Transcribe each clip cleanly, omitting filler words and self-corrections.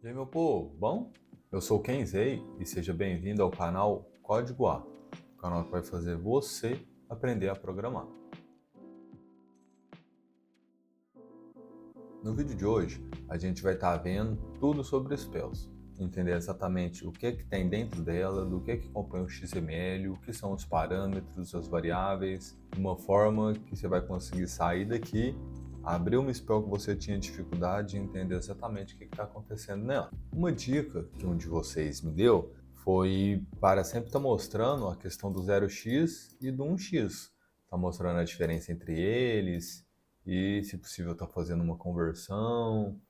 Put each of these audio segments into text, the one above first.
E aí, meu povo, bom? Eu sou o Kenzei e seja bem-vindo ao canal Código A, o canal que vai fazer você aprender a programar. No vídeo de hoje, a gente vai estar vendo tudo sobre spells, entender exatamente o que tem dentro dela, do que compõe o XML, o que são os parâmetros, as variáveis, de uma forma que você vai conseguir sair daqui, abrir uma spell que você tinha dificuldade e entender exatamente o que está acontecendo nela. Uma dica que um de vocês me deu foi para sempre estar mostrando a questão do 0x e do 1x. Está mostrando a diferença entre eles e, se possível, está fazendo uma conversão.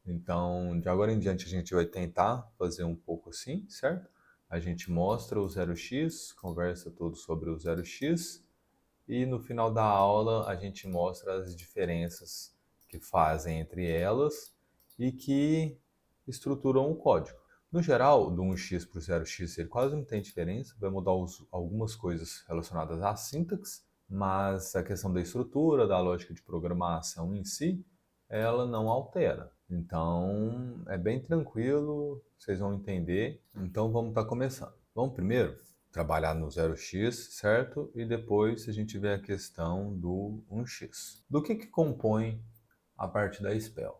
Então, de agora em diante, a gente vai tentar fazer um pouco assim, certo? A gente mostra o 0x, conversa tudo sobre o 0x e no final da aula a gente mostra as diferenças que fazem entre elas e que estruturam o código. No geral, do 1x para o 0x ele quase não tem diferença, vai mudar algumas coisas relacionadas à sintaxe, mas a questão da estrutura, da lógica de programação em si, ela não altera. Então, é bem tranquilo, vocês vão entender. Então, vamos estar começando. Vamos primeiro trabalhar no 0x, certo? E depois a gente vê a questão do 1x. Do que compõe a parte da spell?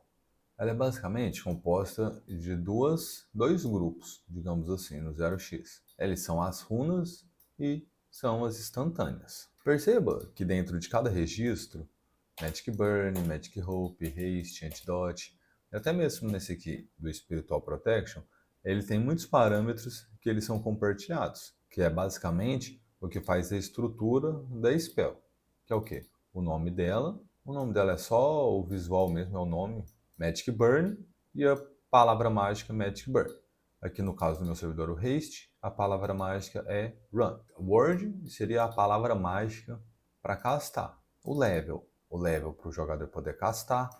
Ela é basicamente composta de dois grupos, digamos assim, no 0x. Eles são as runas e são as instantâneas. Perceba que dentro de cada registro, Magic Burn, Magic Hope, Haste, Antidote, e até mesmo nesse aqui do Spiritual Protection, ele tem muitos parâmetros que eles são compartilhados, que é basicamente o que faz a estrutura da spell, que é o quê? O nome dela é só o visual mesmo, é o nome, Magic Burn, e a palavra mágica Magic Burn. Aqui no caso do meu servidor, o Haste, a palavra mágica é Run. Word seria a palavra mágica para castar. O level para o jogador poder castar.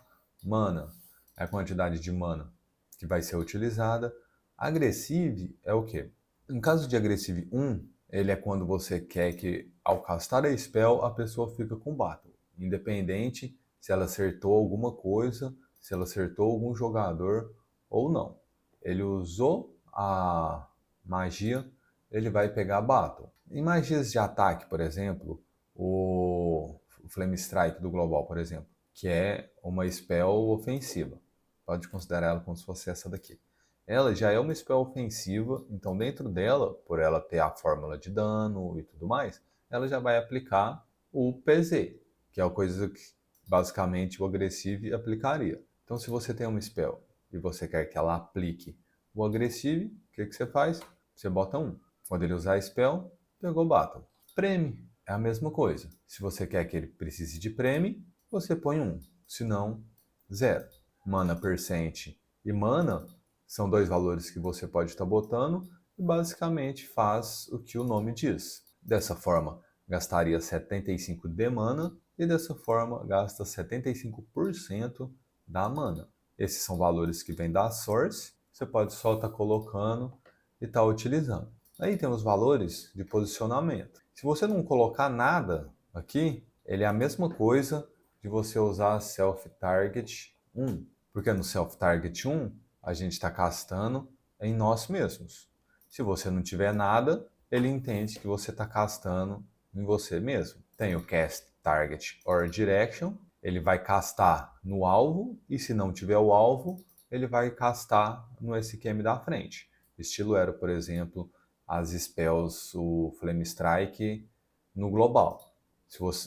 Mana é a quantidade de mana que vai ser utilizada. Aggressive é o quê? Em caso de Aggressive 1, ele é quando você quer que, ao castar a spell, a pessoa fica com battle. Independente se ela acertou alguma coisa, se ela acertou algum jogador ou não. Ele usou a magia, ele vai pegar battle. Em magias de ataque, por exemplo, o Flame Strike do Global, por exemplo, que é uma spell ofensiva. Pode considerar ela como se fosse essa daqui. Ela já é uma spell ofensiva, então dentro dela, por ela ter a fórmula de dano e tudo mais, ela já vai aplicar o PZ, que é a coisa que basicamente o agressivo aplicaria. Então se você tem uma spell e você quer que ela aplique o agressivo, o que você faz? Você bota 1. Quando ele usar a spell, pegou battle. Preme é a mesma coisa. Se você quer que ele precise de preme, você põe 1. Se não, 0. Mana percent e mana são dois valores que você pode estar botando e basicamente faz o que o nome diz. Dessa forma, gastaria 75 de mana e dessa forma gasta 75% da mana. Esses são valores que vêm da source, você pode só estar colocando e estar utilizando. Aí tem os valores de posicionamento. Se você não colocar nada aqui, ele é a mesma coisa de você usar self-target 1. Porque no self-target 1, a gente está castando em nós mesmos. Se você não tiver nada, ele entende que você está castando em você mesmo. Tem o cast target or direction, ele vai castar no alvo, e se não tiver o alvo, ele vai castar no SQM da frente. Estilo era, por exemplo, as spells, o Flame Strike no global.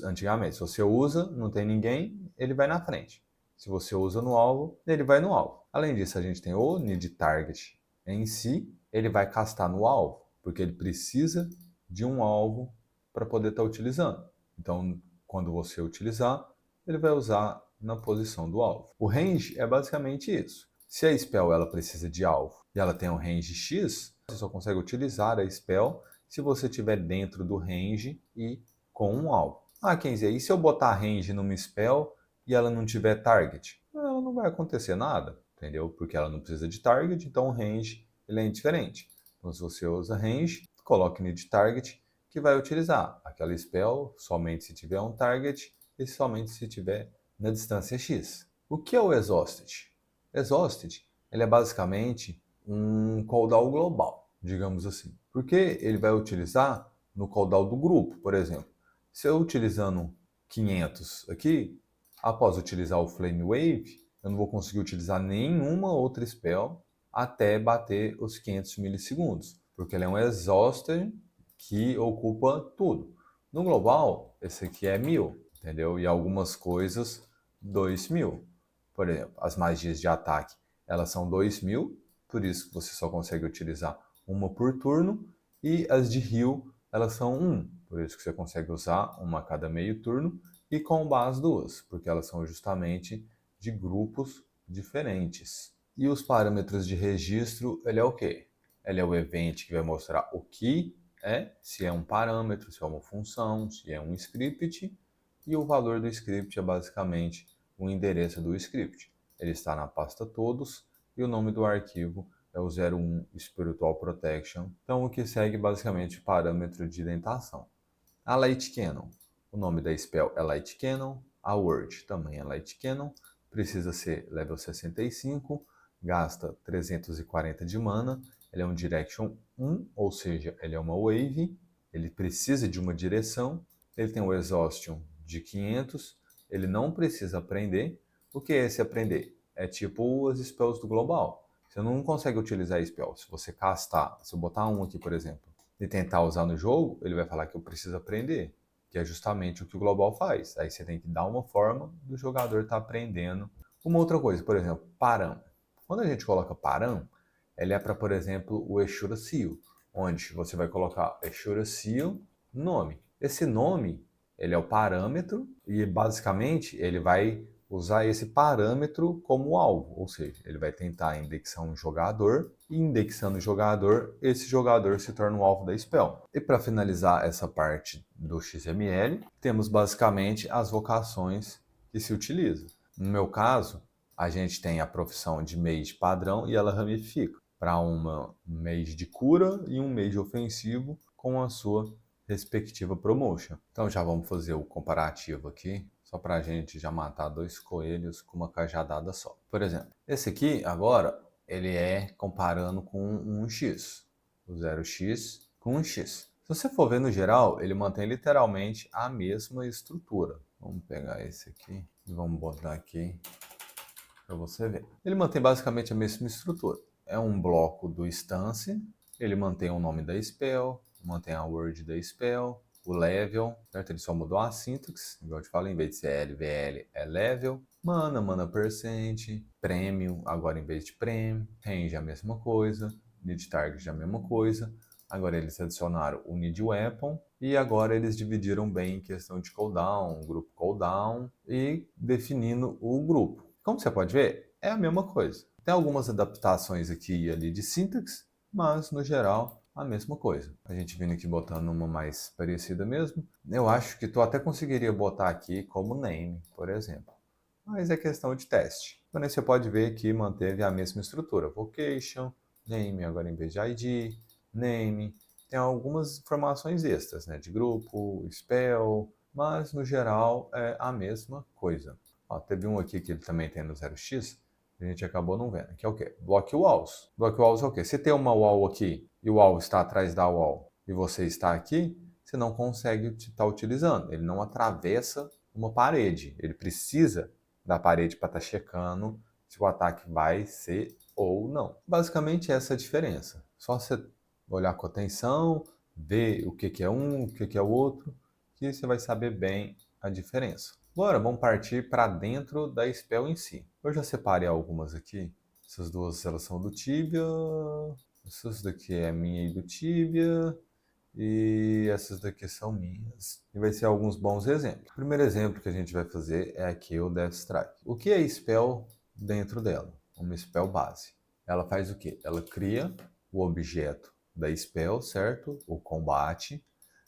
Antigamente, se você usa, não tem ninguém, ele vai na frente. Se você usa no alvo, ele vai no alvo. Além disso, a gente tem o need target em si, ele vai castar no alvo, porque ele precisa de um alvo para poder estar utilizando. Então, quando você utilizar, ele vai usar na posição do alvo. O range é basicamente isso. Se a spell ela precisa de alvo e ela tem um range X, você só consegue utilizar a spell se você estiver dentro do range e com um alvo. Ah, Kenzie, e se eu botar range numa spell e ela não tiver target? Ela não vai acontecer nada, entendeu? Porque ela não precisa de target, então o range ele é indiferente. Então se você usa range, coloque need target, que vai utilizar aquela spell somente se tiver um target e somente se tiver na distância X. O que é o Exhausted? Exhausted ele é basicamente um cooldown global, digamos assim. Porque ele vai utilizar no cooldown do grupo, por exemplo. Se eu utilizando 500 aqui, após utilizar o Flame Wave, eu não vou conseguir utilizar nenhuma outra spell até bater os 500 milissegundos, porque ele é um exauster que ocupa tudo. No global, esse aqui é 1000, entendeu? E algumas coisas 2000. Por exemplo, as magias de ataque, elas são 2000, por isso que você só consegue utilizar uma por turno, e as de heal, elas são 1, por isso que você consegue usar uma a cada meio turno, e combar as duas, porque elas são justamente de grupos diferentes. E os parâmetros de registro, ele é o quê? Ele é o evento que vai mostrar o que é, se é um parâmetro, se é uma função, se é um script, e o valor do script é basicamente o endereço do script. Ele está na pasta todos e o nome do arquivo é o 01 Spiritual Protection. Então o que segue basicamente o parâmetro de indentação. A Light Cannon, o nome da spell é Light Cannon, a word também é Light Cannon, precisa ser level 65, gasta 340 de mana, ele é um Direction 1, ou seja, ele é uma wave, ele precisa de uma direção, ele tem o Exhaustion de 500, ele não precisa aprender. O que é esse aprender? É tipo as spells do global. Você não consegue utilizar a spell. Se você castar, se eu botar um aqui, por exemplo, e tentar usar no jogo, ele vai falar que eu preciso aprender, que é justamente o que o global faz. Aí você tem que dar uma forma do jogador estar aprendendo. Uma outra coisa, por exemplo, param. Quando a gente coloca param, ele é para, por exemplo, o Eshura Seal, onde você vai colocar Eshura Seal nome. Esse nome, ele é o parâmetro e basicamente ele vai usar esse parâmetro como alvo, ou seja, ele vai tentar indexar um jogador e indexando o jogador, esse jogador se torna o alvo da spell. E para finalizar essa parte do XML, temos basicamente as vocações que se utilizam. No meu caso, a gente tem a profissão de mage padrão e ela ramifica para uma mage de cura e um mage ofensivo com a sua respectiva promotion. Então já vamos fazer o comparativo aqui, só para a gente já matar dois coelhos com uma cajadada só. Por exemplo, esse aqui agora, ele é comparando com um X, o 0x com um X. Se você for ver no geral, ele mantém literalmente a mesma estrutura. Vamos pegar esse aqui e vamos botar aqui para você ver. Ele mantém basicamente a mesma estrutura. É um bloco do instance, ele mantém o nome da spell, mantém a word da spell, o level, certo? Ele só mudou a sintaxe, igual eu te falei, em vez de ser LVL é level, mana percent, prêmio, agora em vez de prêmio, range a mesma coisa, need target a mesma coisa, agora eles adicionaram o need weapon e agora eles dividiram bem em questão de cooldown, grupo cooldown e definindo o grupo. Como você pode ver, é a mesma coisa. Tem algumas adaptações aqui e ali de sintaxe, mas no geral a mesma coisa. A gente vindo aqui botando uma mais parecida mesmo. Eu acho que tu até conseguiria botar aqui como name, por exemplo. Mas é questão de teste. Então você pode ver que manteve a mesma estrutura. Vocation, name agora em vez de ID, name. Tem algumas informações extras, né? De grupo, spell, mas no geral é a mesma coisa. Ó, teve um aqui que ele também tem no 0x, a gente acabou não vendo, que é o quê? Block walls. Block walls é o quê? Se tem uma wall aqui e o wall está atrás da wall e você está aqui, você não consegue estar utilizando. Ele não atravessa uma parede. Ele precisa da parede para estar checando se o ataque vai ser ou não. Basicamente essa é a diferença. Só você olhar com atenção, ver o que é um, o que é o outro, que você vai saber bem a diferença. Agora vamos partir para dentro da spell em si. Eu já separei algumas aqui. Essas duas elas são do Tibia. Essas daqui é minha e do Tibia. E essas daqui são minhas. E vai ser alguns bons exemplos. O primeiro exemplo que a gente vai fazer é aqui o Death Strike. O que é spell dentro dela? Uma spell base. Ela faz o quê? Ela cria o objeto da spell, certo? O combate.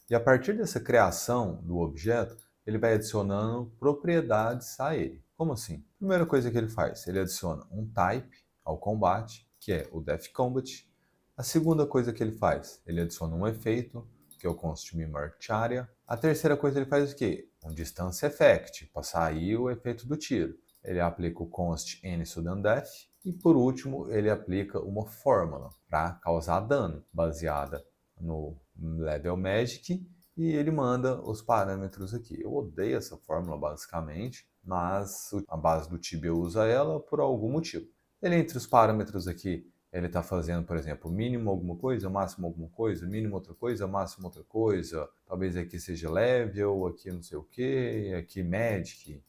E a partir dessa criação do objeto, ele vai adicionando propriedades a ele. Como assim? Primeira coisa que ele faz, ele adiciona um type ao combate, que é o Death Combat. A segunda coisa que ele faz, ele adiciona um efeito, que é o Costume Martiaria. A terceira coisa ele faz o quê? Um Distance Effect, para sair o efeito do tiro. Ele aplica o Const N Sudden Death. E por último, ele aplica uma fórmula para causar dano, baseada no Level Magic, e ele manda os parâmetros aqui. Eu odeio essa fórmula basicamente, mas a base do Tibia usa ela por algum motivo. Ele entre os parâmetros aqui, ele está fazendo, por exemplo, mínimo alguma coisa, máximo alguma coisa, mínimo outra coisa, máximo outra coisa. Talvez aqui seja level, aqui não sei o que, aqui magic,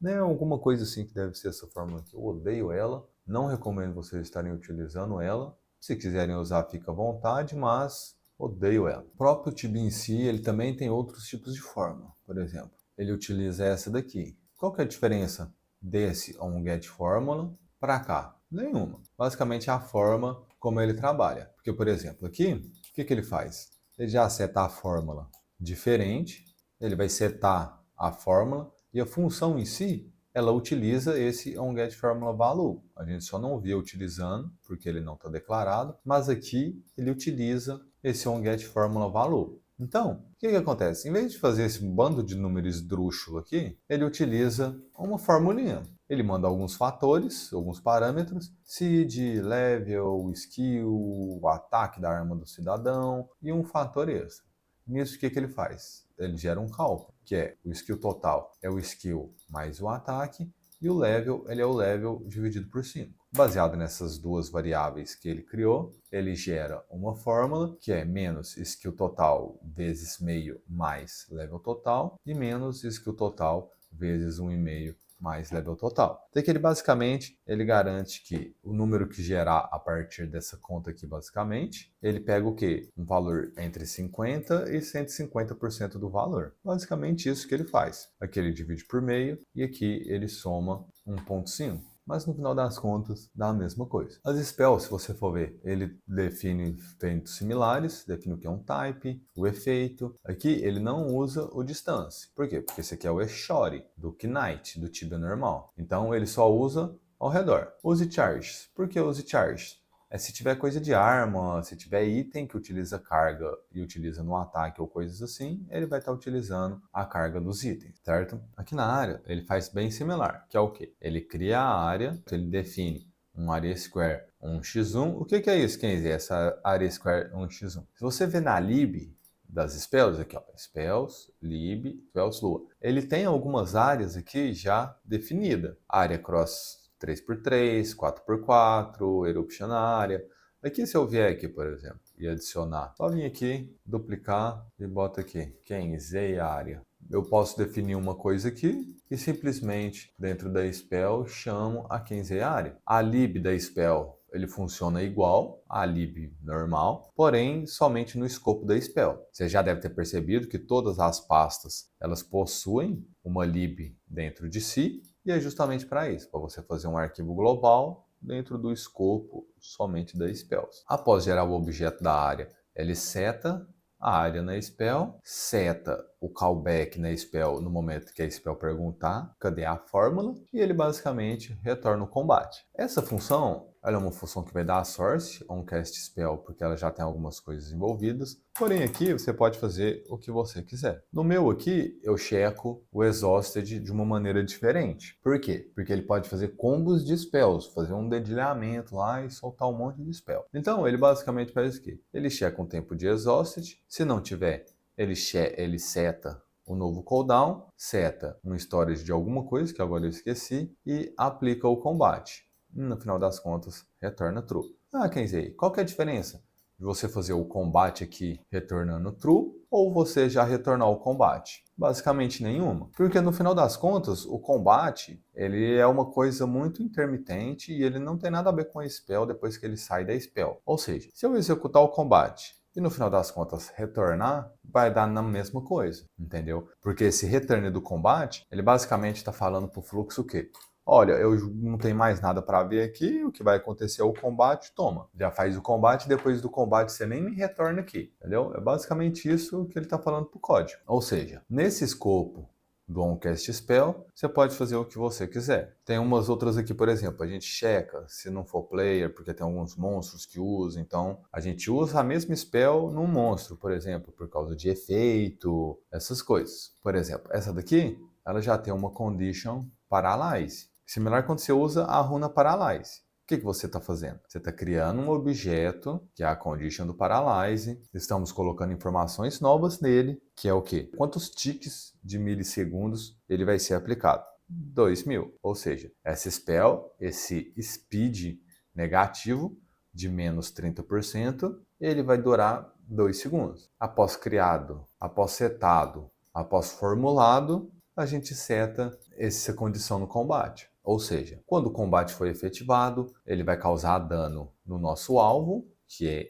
né? Alguma coisa assim que deve ser essa fórmula aqui. Eu odeio ela, não recomendo vocês estarem utilizando ela. Se quiserem usar, fica à vontade, mas odeio ela. O próprio Tibia em si, ele também tem outros tipos de fórmula. Por exemplo, ele utiliza essa daqui. Qual que é a diferença desse onGetFormula para cá? Nenhuma. Basicamente é a forma como ele trabalha. Porque, por exemplo, aqui, o que ele faz? Ele já seta a fórmula diferente, ele vai setar a fórmula e a função em si, ela utiliza esse onGetFormulaValue. A gente só não vê utilizando, porque ele não está declarado, mas aqui ele utiliza esse onGetFormulaValue. Então, o que acontece? Em vez de fazer esse bando de números esdrúxulo aqui, ele utiliza uma formulinha. Ele manda alguns fatores, alguns parâmetros, seed, level, skill, o ataque da arma do cidadão e um fator extra. Nisso, o que ele faz? Ele gera um cálculo, que é o skill total é o skill mais o ataque, e o level, ele é o level dividido por 5. Baseado nessas duas variáveis que ele criou, ele gera uma fórmula que é menos skill total vezes meio mais level total, e menos skill total vezes 1,5 mais level total. Então que ele basicamente, ele garante que o número que gerar a partir dessa conta aqui, basicamente, ele pega o quê? Um valor entre 50% e 150% do valor. Basicamente isso que ele faz. Aqui ele divide por meio e aqui ele soma 1,5. Mas no final das contas dá a mesma coisa. As spells, se você for ver, ele define efeitos similares, define o que é um type, o efeito. Aqui ele não usa o distance. Por quê? Porque esse aqui é o Eshori, do Knight, do Tibia normal. Então ele só usa ao redor. Use charges. Por que use charges? Se tiver coisa de arma, se tiver item que utiliza carga e utiliza no ataque ou coisas assim, ele vai estar utilizando a carga dos itens, certo? Aqui na área, ele faz bem similar, que é o quê? Ele cria a área, ele define um area square 1x1. O que é isso, Kenzie? Essa area square 1x1. Se você ver na lib das spells, aqui ó, spells, lib, spells, lua. Ele tem algumas áreas aqui já definidas. Área cross 3x3, 4x4, Eruption Area. Aqui se eu vier aqui, por exemplo, e adicionar, só vir aqui, duplicar e bota aqui, Kenzei Area. Eu posso definir uma coisa aqui e simplesmente, dentro da spell, chamo a Kenzei Area. A lib da spell, ele funciona igual à lib normal, porém somente no escopo da spell. Você já deve ter percebido que todas as pastas, elas possuem uma lib dentro de si, e é justamente para isso, para você fazer um arquivo global dentro do escopo somente da spells. Após gerar o objeto da área, ele seta a área na spell, seta o callback na spell no momento que a spell perguntar cadê a fórmula, e ele basicamente retorna o combate. Essa função, ela é uma função que vai dar a source, on cast spell, porque ela já tem algumas coisas envolvidas, porém aqui você pode fazer o que você quiser. No meu aqui, eu checo o exhausted de uma maneira diferente. Por quê? Porque ele pode fazer combos de spells, fazer um dedilhamento lá e soltar um monte de spell. Então ele basicamente faz o quê? Ele checa um tempo de exhausted, se não tiver, ele seta o novo cooldown, seta um storage de alguma coisa, que agora eu esqueci, e aplica o combate. E no final das contas, retorna true. Ah, Kenzei, qual que é a diferença de você fazer o combate aqui retornando true ou você já retornar o combate? Basicamente nenhuma. Porque no final das contas, o combate, ele é uma coisa muito intermitente e ele não tem nada a ver com a spell depois que ele sai da spell. Ou seja, se eu executar o combate e no final das contas retornar, vai dar na mesma coisa, entendeu? Porque esse return do combate, ele basicamente está falando para o fluxo o quê? Olha, eu não tenho mais nada para ver aqui, o que vai acontecer é o combate, toma. Já faz o combate, depois do combate você nem me retorna aqui, entendeu? É basicamente isso que ele está falando para o código. Ou seja, nesse escopo do OnCast Spell, você pode fazer o que você quiser. Tem umas outras aqui, por exemplo, a gente checa se não for player, porque tem alguns monstros que usam, então a gente usa a mesma spell num monstro, por exemplo, por causa de efeito, essas coisas. Por exemplo, essa daqui, ela já tem uma condition Paralyze. Similar quando você usa a runa Paralyze. que você está fazendo? Você está criando um objeto, que é a condition do Paralyze, estamos colocando informações novas nele, que é o quê? Quantos ticks de milissegundos ele vai ser aplicado? 2000. Ou seja, essa spell, esse speed negativo de menos 30%, ele vai durar 2 segundos. Após criado, após setado, após formulado, a gente seta essa condição no combate. Ou seja, quando o combate for efetivado, ele vai causar dano no nosso alvo,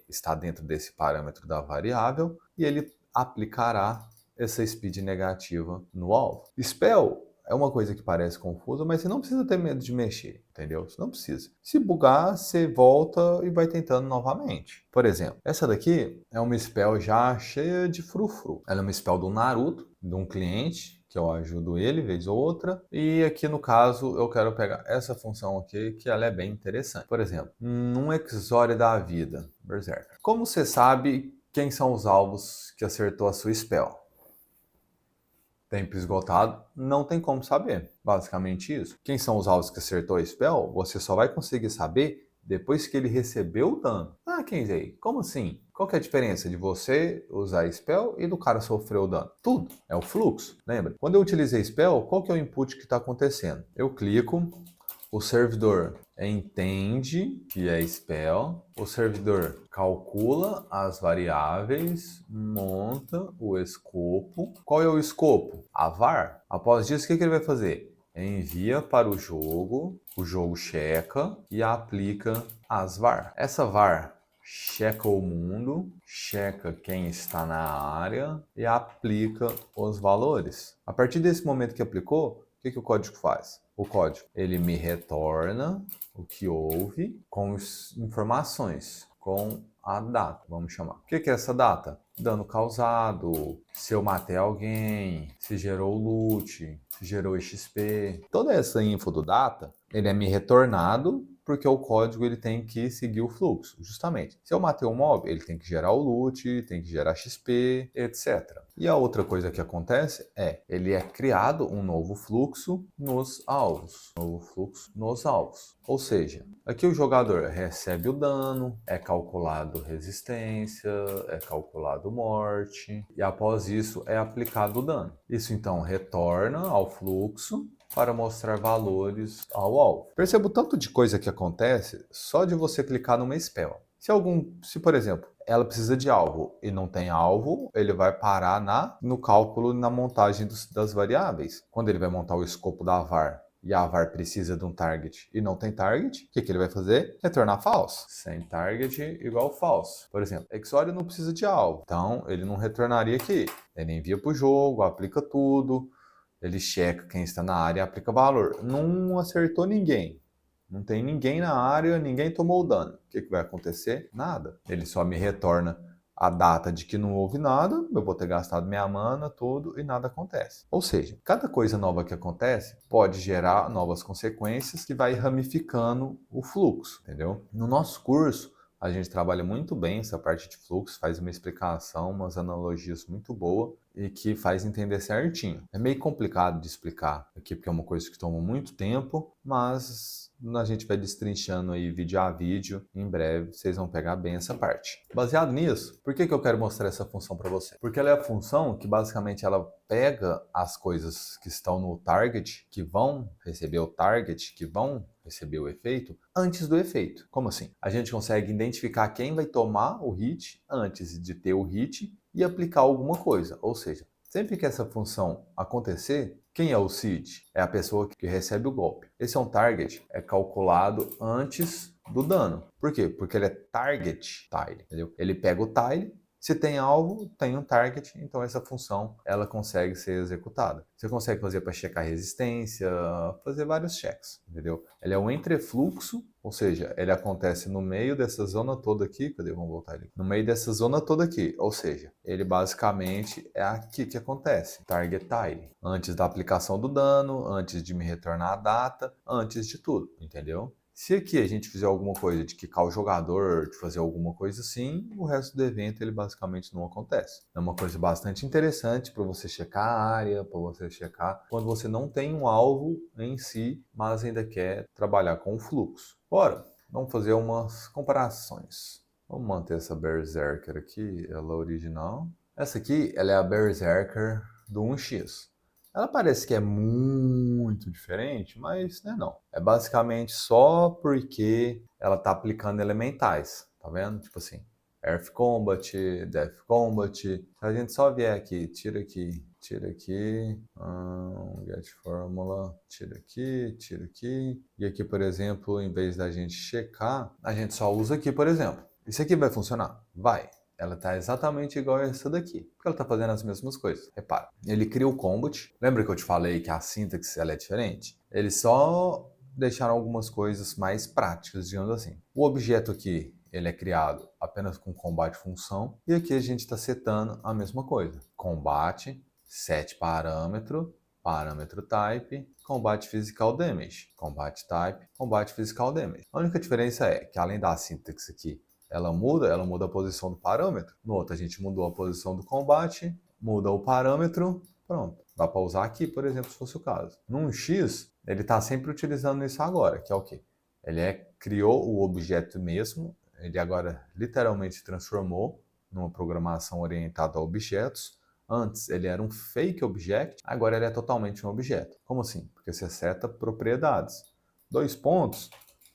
está dentro desse parâmetro da variável, e ele aplicará essa speed negativa no alvo. Spell é uma coisa que parece confusa, mas você não precisa ter medo de mexer, entendeu? Você não precisa. Se bugar, você volta e vai tentando novamente. Por exemplo, essa daqui é uma spell já cheia de frufru. Ela é uma spell do Naruto, de um cliente, que eu ajudo ele vez ou outra. E aqui no caso eu quero pegar essa função aqui, que ela é bem interessante. Por exemplo, num Exore da vida, Berserker. Como você sabe quem são os alvos que acertou a sua spell? Tempo esgotado, não tem como saber. Basicamente isso. Quem são os alvos que acertou a spell, você só vai conseguir saber depois que ele recebeu o dano. Ah, Kenzei, como assim? Qual que é a diferença de você usar a spell e do cara sofrer o dano? Tudo. É o fluxo, lembra? Quando eu utilizei spell, qual que é o input que está acontecendo? Eu clico, o servidor entende que é spell, o servidor calcula as variáveis, monta o escopo. Qual é o escopo? A var. Após isso, o que ele vai fazer? Envia para o jogo checa e aplica as var. Essa var checa o mundo, checa quem está na área e aplica os valores. A partir desse momento que aplicou, o que o código faz? O código, ele me retorna o que houve com as informações, com a data, vamos chamar. O que é essa data? Dano causado, se eu matei alguém, se gerou loot, se gerou XP. Toda essa info do data, ele é me retornado porque o código ele tem que seguir o fluxo, justamente. Se eu matei um mob, ele tem que gerar o loot, tem que gerar XP, etc. E a outra coisa que acontece é, ele é criado um novo fluxo nos alvos. Ou seja, aqui o jogador recebe o dano, é calculado resistência, é calculado morte, e após isso é aplicado o dano. Isso então retorna ao fluxo para mostrar valores ao alvo. Perceba o tanto de coisa que acontece só de você clicar numa spell. Se por exemplo, ela precisa de alvo e não tem alvo, ele vai parar no cálculo, na montagem das variáveis. Quando ele vai montar o escopo da var e a var precisa de um target e não tem target, o que ele vai fazer? Retornar false. Sem target igual false. Por exemplo, Exore não precisa de alvo, então ele não retornaria aqui. Ele envia para o jogo, aplica tudo, ele checa quem está na área e aplica valor. Não acertou ninguém. Não tem ninguém na área, ninguém tomou dano. O que vai acontecer? Nada. Ele só me retorna a data de que não houve nada, eu vou ter gastado minha mana, tudo, e nada acontece. Ou seja, cada coisa nova que acontece pode gerar novas consequências que vai ramificando o fluxo, entendeu? No nosso curso, a gente trabalha muito bem essa parte de fluxo, faz uma explicação, umas analogias muito boas e que faz entender certinho. É meio complicado de explicar aqui porque é uma coisa que toma muito tempo, mas a gente vai destrinchando aí vídeo a vídeo. Em breve vocês vão pegar bem essa parte. Baseado nisso, por que eu quero mostrar essa função para você? Porque ela é a função que basicamente ela pega as coisas que estão no target, que vão receber o target, que vão receber o efeito, antes do efeito. Como assim? A gente consegue identificar quem vai tomar o hit antes de ter o hit e aplicar alguma coisa. Ou seja, sempre que essa função acontecer, quem é o seed? É a pessoa que recebe o golpe. Esse é um target, é calculado antes do dano. Por quê? Porque ele é target tile, entendeu? Ele pega o tile, se tem alvo, tem um target, então essa função ela consegue ser executada. Você consegue fazer para checar resistência, fazer vários checks, entendeu? Ele é um entrefluxo, ou seja, ele acontece no meio dessa zona toda aqui, cadê? Vamos voltar ali. No meio dessa zona toda aqui, ou seja, ele basicamente é aqui que acontece, target tile. Antes da aplicação do dano, antes de me retornar a data, antes de tudo, entendeu? Se aqui a gente fizer alguma coisa de quicar o jogador, de fazer alguma coisa assim, o resto do evento ele basicamente não acontece. É uma coisa bastante interessante para você checar a área, para você checar quando você não tem um alvo em si, mas ainda quer trabalhar com o fluxo. Ora, Vamos fazer umas comparações. Vamos manter essa Berserker aqui, ela é original. Essa aqui, ela é a Berserker do 1x. Ela parece que é muito diferente, mas não é não. É basicamente só porque ela tá aplicando elementais, tá vendo? Tipo assim, Earth Combat, Death Combat. Se a gente só vier aqui, tira aqui, get fórmula, tira aqui. E aqui, por exemplo, em vez da gente checar, a gente só usa aqui, por exemplo. Isso aqui vai funcionar? Vai. Ela está exatamente igual a essa daqui, porque ela está fazendo as mesmas coisas. Repara, ele cria o combat. Lembra que eu te falei que a sintaxe ela é diferente? Eles só deixaram algumas coisas mais práticas, digamos assim. O objeto aqui, ele é criado apenas com combate função, e aqui a gente está setando a mesma coisa. Combate, set parâmetro, parâmetro type, combate physical damage, combate type, combate physical damage. A única diferença é que além da sintaxe aqui, ela muda a posição do parâmetro. No outro, a gente mudou a posição do combate, muda o parâmetro, pronto. Dá para usar aqui, por exemplo, se fosse o caso. Num X, ele está sempre utilizando isso agora, que é o quê? Criou o objeto mesmo, ele agora literalmente transformou numa programação orientada a objetos. Antes ele era um fake object, agora ele é totalmente um objeto. Como assim? Porque você seta propriedades. 2 pontos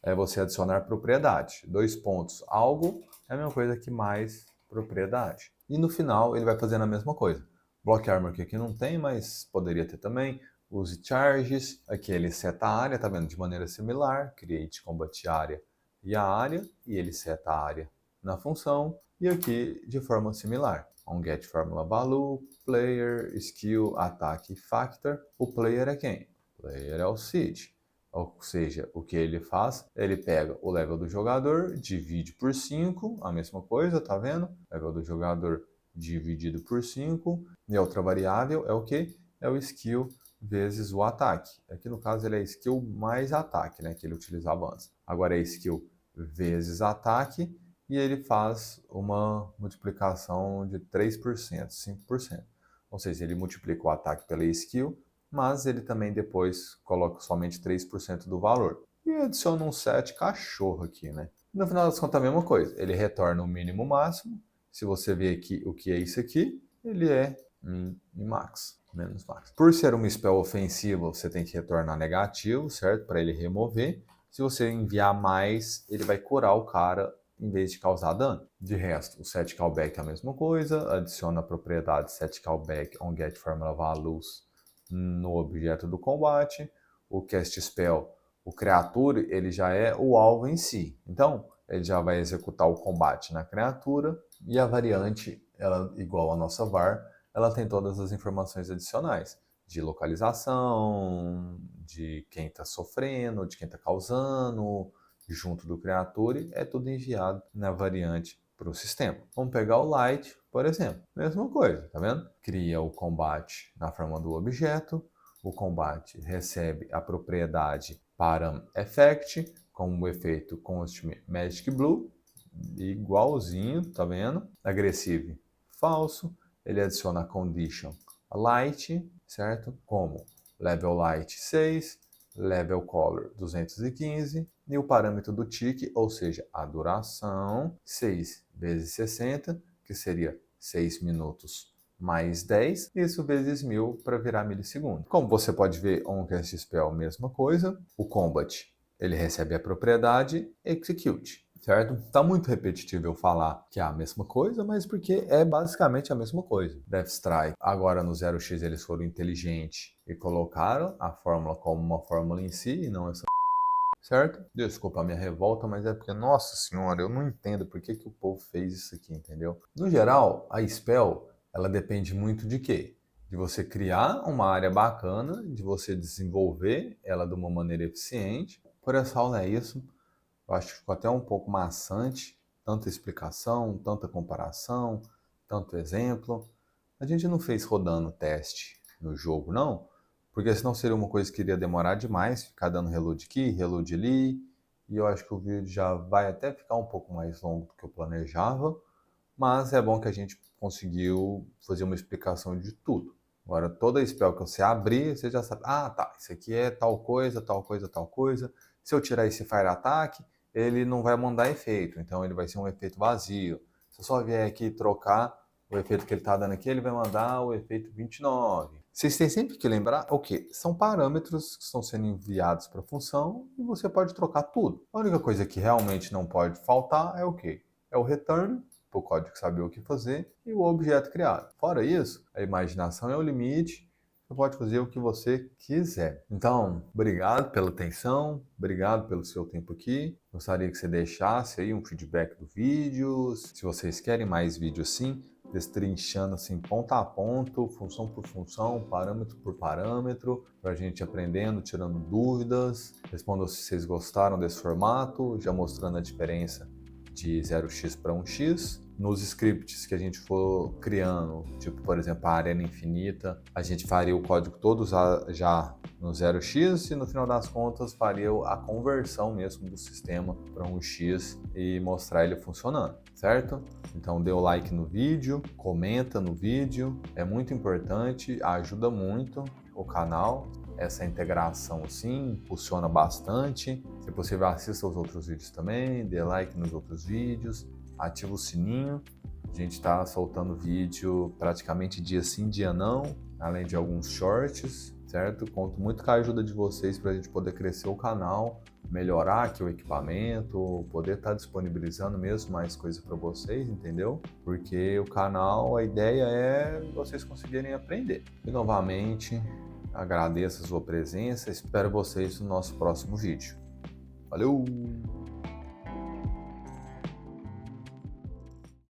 é você adicionar propriedade. 2 pontos, algo é a mesma coisa que mais propriedade. E no final ele vai fazendo a mesma coisa. Block Armor que aqui não tem, mas poderia ter também. Use Charges, aqui ele seta a área, tá vendo? De maneira similar. Create Combat Area e a área, e ele seta a área na função. E aqui de forma similar. Get Formula Value, Player, Skill, Attack Factor. O player é quem? O player é o Seed. Ou seja, o que ele faz? Ele pega o level do jogador, divide por 5, a mesma coisa, tá vendo? Level do jogador dividido por 5. E a outra variável é o que? É o skill vezes o ataque. Aqui no caso ele é skill mais ataque, né? Que ele utilizava antes. Agora é skill vezes ataque e ele faz uma multiplicação de 3%, 5%. Ou seja, ele multiplica o ataque pela skill, mas ele também depois coloca somente 3% do valor. E adiciona um set cachorro aqui, né? No final das contas, a mesma coisa. Ele retorna o mínimo máximo. Se você ver aqui o que é isso aqui, ele é min e max, menos max. Por ser uma spell ofensiva, você tem que retornar negativo, certo? Para ele remover. Se você enviar mais, ele vai curar o cara em vez de causar dano. De resto, o set callback é a mesma coisa. Adiciona a propriedade set callback on get formula values no objeto do combate. O cast spell, o creature, ele já é o alvo em si. Então, ele já vai executar o combate na criatura. E a variante, ela igual a nossa var, ela tem todas as informações adicionais. De localização, de quem está sofrendo, de quem está causando, junto do creature, é tudo enviado na variante para o sistema. Vamos pegar o light, por exemplo. Mesma coisa, tá vendo? Cria o combate na forma do objeto, o combate recebe a propriedade param effect, com o efeito constant magic blue, igualzinho, tá vendo? Agressive, falso. Ele adiciona a condition light, certo? Como level light 6, level color 215 e o parâmetro do tique, ou seja, a duração 6 vezes 60, que seria 6 minutos mais 10, isso vezes 1000 para virar milissegundo. Como você pode ver, OnCast Spell, mesma coisa. O Combat, ele recebe a propriedade Execute, certo? Tá muito repetitivo eu falar que é a mesma coisa, mas porque é basicamente a mesma coisa. Death Strike, agora no 0x eles foram inteligentes e colocaram a fórmula como uma fórmula em si e não essa, certo? Desculpa a minha revolta, mas é porque, nossa senhora, eu não entendo por que o povo fez isso aqui, entendeu? No geral, a Spell, ela depende muito de quê? De você criar uma área bacana, de você desenvolver ela de uma maneira eficiente. Por essa aula é isso. Eu acho que ficou até um pouco maçante, tanta explicação, tanta comparação, tanto exemplo. A gente não fez rodando teste no jogo, não, porque senão seria uma coisa que iria demorar demais, ficar dando reload aqui, reload ali, e eu acho que o vídeo já vai até ficar um pouco mais longo do que eu planejava, mas é bom que a gente conseguiu fazer uma explicação de tudo. Agora, toda spell que você abrir, você já sabe, ah, tá, isso aqui é tal coisa, tal coisa, tal coisa. Se eu tirar esse Fire Attack, ele não vai mandar efeito, então ele vai ser um efeito vazio. Se eu só vier aqui trocar o efeito que ele está dando aqui, ele vai mandar o efeito 29. Vocês têm sempre que lembrar o quê? São parâmetros que estão sendo enviados para a função e você pode trocar tudo. A única coisa que realmente não pode faltar é o quê? É o return, para o código saber o que fazer, e o objeto criado. Fora isso, a imaginação é o limite, você pode fazer o que você quiser. Então, obrigado pela atenção, obrigado pelo seu tempo aqui. Gostaria que você deixasse aí um feedback do vídeo. Se vocês querem mais vídeos assim, destrinchando assim ponto a ponto, função por função, parâmetro por parâmetro, para a gente aprendendo, tirando dúvidas. Respondam se vocês gostaram desse formato, já mostrando a diferença de 0x para 1x. Nos scripts que a gente for criando, tipo, por exemplo, a arena infinita, a gente faria o código todo já no 0x e no final das contas faria a conversão mesmo do sistema para 1x e mostrar ele funcionando, certo? Então dê o like no vídeo, comenta no vídeo, é muito importante, ajuda muito o canal. Essa integração sim impulsiona bastante. Se possível, assista os outros vídeos também, dê like nos outros vídeos, ativa o sininho. A gente está soltando vídeo praticamente dia sim, dia não, além de alguns shorts, certo? Conto muito com a ajuda de vocês para a gente poder crescer o canal, melhorar aqui o equipamento, poder estar disponibilizando mesmo mais coisas para vocês, entendeu? Porque o canal, a ideia é vocês conseguirem aprender. E novamente, agradeço a sua presença, espero vocês no nosso próximo vídeo. Valeu!